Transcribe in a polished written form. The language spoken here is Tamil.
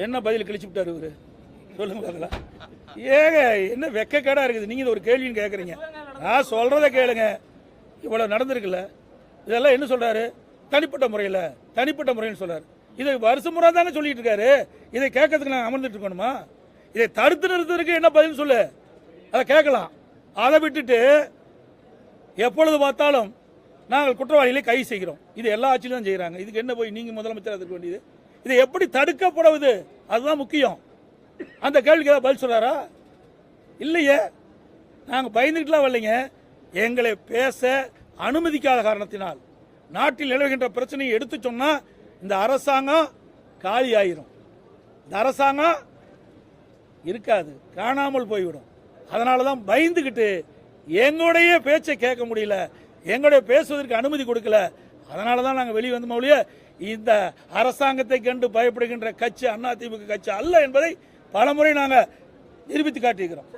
என்ன பதில் கிழிச்சு விட்டாரு இவரு? சொல்லுங்க பார்க்கலாம். ஏங்க என்ன வெக்கக்கேடா இருக்குது. நீங்க ஒரு கேள்வின்னு கேட்குறீங்க. நான் சொல்றதை கேளுங்க. இவ்வளவு நடந்திருக்குல்ல, இதெல்லாம் என்ன சொல்றாரு? தனிப்பட்ட முறைன்னு சொல்றாரு. இதை வருஷம் முறை தானே சொல்லிட்டு இருக்காரு. இதை கேட்கறதுக்கு நாங்கள் அமர்ந்துட்டு இருக்கணுமா? இதை தடுத்து நிறுத்துறதுக்கு என்ன பதில் சொல்லு, அதை கேட்கலாம். அதை விட்டுட்டு எப்பொழுது பார்த்தாலும் நாங்கள் குற்றவாளிகளை கைது செய்கிறோம். இது எல்லா ஆட்சியிலும் தான் செய்கிறாங்க. இதுக்கு என்ன போய் நீங்கள் முதலமைச்சராக இருக்க வேண்டியது? இதை எப்படி தடுக்கப்படுவது அதுதான் முக்கியம். அந்த கேள்விக்கு ஏதாவது பதில் சொல்றாரா? இல்லையே. நாங்கள் பயந்துக்கிட்டுலாம் வரலைங்க. எங்களை பேச அனுமதிக்காத காரணத்தினால் நாட்டில் நிலவுகின்ற பிரச்சனையை எடுத்து சொன்னா இந்த அரசாங்கம் காலி ஆயிரும். இந்த அரசாங்கம் இருக்காது, காணாமல் போய்விடும். அதனால தான் பயந்துக்கிட்டு எங்களுடைய பேச்சை கேட்க முடியல, எங்களுடைய பேசுவதற்கு அனுமதி கொடுக்கல. அதனால தான் நாங்கள் வெளியே வந்த மொழிய இந்த அரசாங்கத்தை கண்டு பயப்படுகின்ற கட்சி அதிமுக கட்சி அல்ல என்பதை பலமுறை நாங்கள் நிரூபித்து காட்டியிருக்கிறோம்.